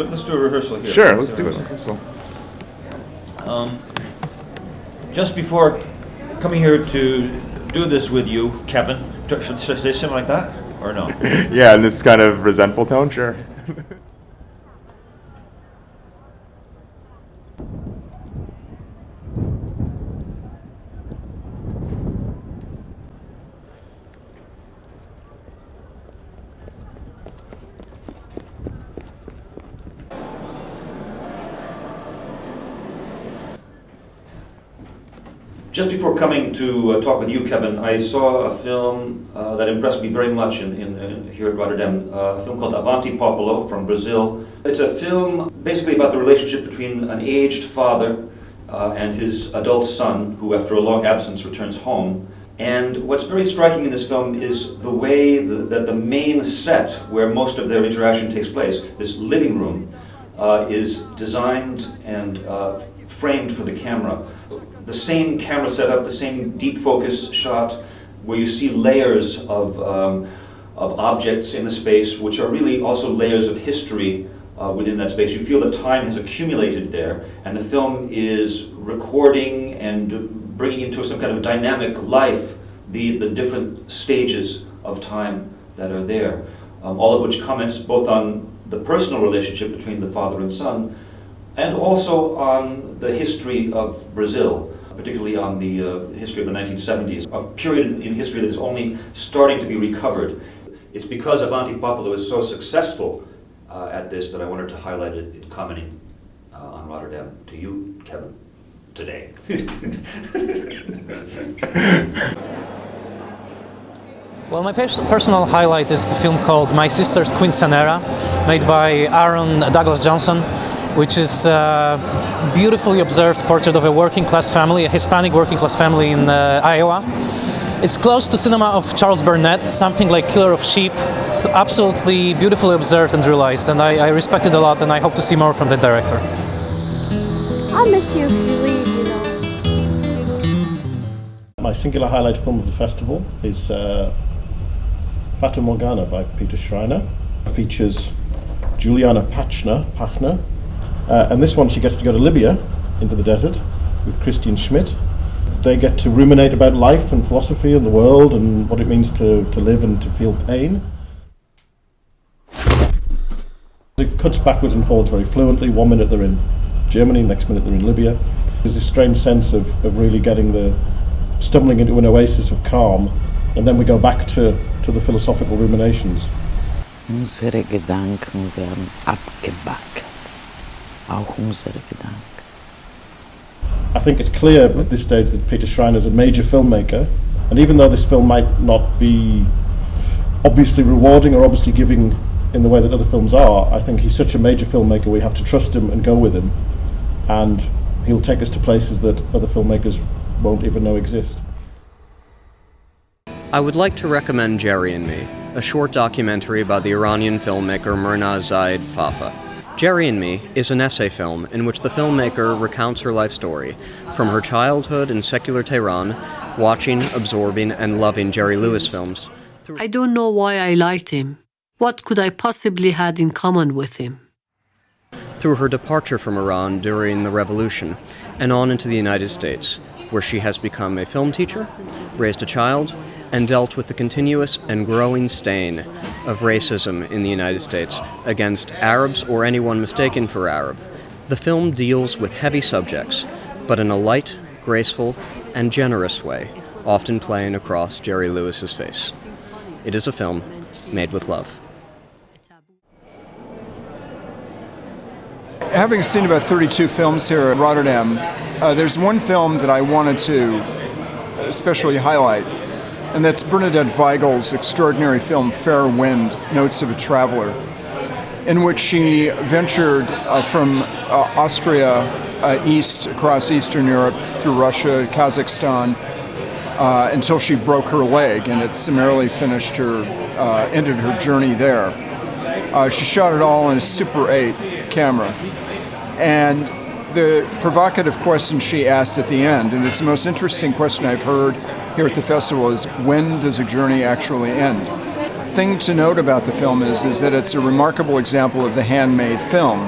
let's do a rehearsal here. Sure, let's do a rehearsal. Just before coming here to do this with you, Kevin, should I say something like that, or no? Yeah, in this kind of resentful tone, sure. Just before coming to talk with you, Kevin, I saw a film that impressed me very much here at Rotterdam, a film called Avanti Popolo from Brazil. It's a film basically about the relationship between an aged father and his adult son, who after a long absence returns home. And what's very striking in this film is the way that the main set, where most of their interaction takes place, this living room, is designed and framed for the camera. The same camera setup, the same deep focus shot, where you see layers of objects in the space, which are really also layers of history within that space. You feel that time has accumulated there, and the film is recording and bringing into some kind of dynamic life the different stages of time that are there, all of which comments both on the personal relationship between the father and son, and also on the history of Brazil, particularly on the history of the 1970s, a period in history that is only starting to be recovered. It's because Avanti Popolo is so successful at this that I wanted to highlight it in commenting on Rotterdam to you, Kevin, today. Well, my personal highlight is the film called My Sister's Quinceañera, made by Aaron Douglas Johnson, which is a beautifully observed portrait of a working class family, a Hispanic working class family in Iowa. It's close to cinema of Charles Burnett, something like Killer of Sheep. It's absolutely beautifully observed and realized, and I respect it a lot, and I hope to see more from the director. I'll miss you if you leave, My singular highlight film of the festival is Fata Morgana by Peter Schreiner. It features Juliana Pachner, and this one she gets to go to Libya, into the desert, with Christian Schmidt. They get to ruminate about life and philosophy and the world and what it means to live and to feel pain. It cuts backwards and forwards very fluently. 1 minute they're in Germany, next minute they're in Libya. There's this strange sense of really stumbling into an oasis of calm, and then we go back to the philosophical ruminations. Unsere Gedanken werden abgebackt. Auch unsere Gedanken. I think it's clear at this stage that Peter Schreiner is a major filmmaker, and even though this film might not be obviously rewarding or obviously giving in the way that other films are, I think he's such a major filmmaker we have to trust him and go with him, and he'll take us to places that other filmmakers won't even know exist. I would like to recommend Jerry and Me, a short documentary about the Iranian filmmaker Myrna Zaid Fafa. Jerry and Me is an essay film in which the filmmaker recounts her life story, from her childhood in secular Tehran, watching, absorbing, and loving Jerry Lewis films. I don't know why I liked him. What could I possibly have in common with him? Through her departure from Iran during the revolution, and on into the United States, where she has become a film teacher, raised a child, and dealt with the continuous and growing stain of racism in the United States against Arabs or anyone mistaken for Arab. The film deals with heavy subjects, but in a light, graceful, and generous way, often playing across Jerry Lewis's face. It is a film made with love. Having seen about 32 films here at Rotterdam, there's one film that I wanted to especially highlight, and that's Bernadette Weigel's extraordinary film Fair Wind, Notes of a Traveler, in which she ventured from Austria east, across Eastern Europe, through Russia, Kazakhstan, until she broke her leg, and it summarily ended her journey there. She shot it all on a Super 8 camera. And the provocative question she asked at the end, and it's the most interesting question I've heard here at the festival, is when does a journey actually end? thing to note about the film is that it's a remarkable example of the handmade film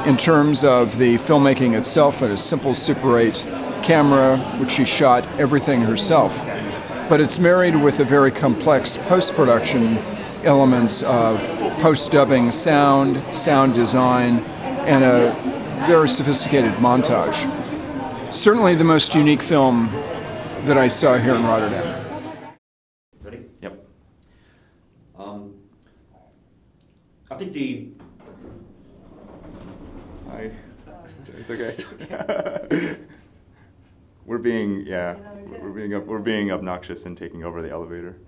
in terms of the filmmaking itself at a simple Super 8 camera, which she shot everything herself. But it's married with a very complex post-production elements of post-dubbing sound, sound design, and a very sophisticated montage. Certainly the most unique film that I saw here in Rotterdam. Ready? Yep. I think the Hi. It's okay. We're being obnoxious and taking over the elevator.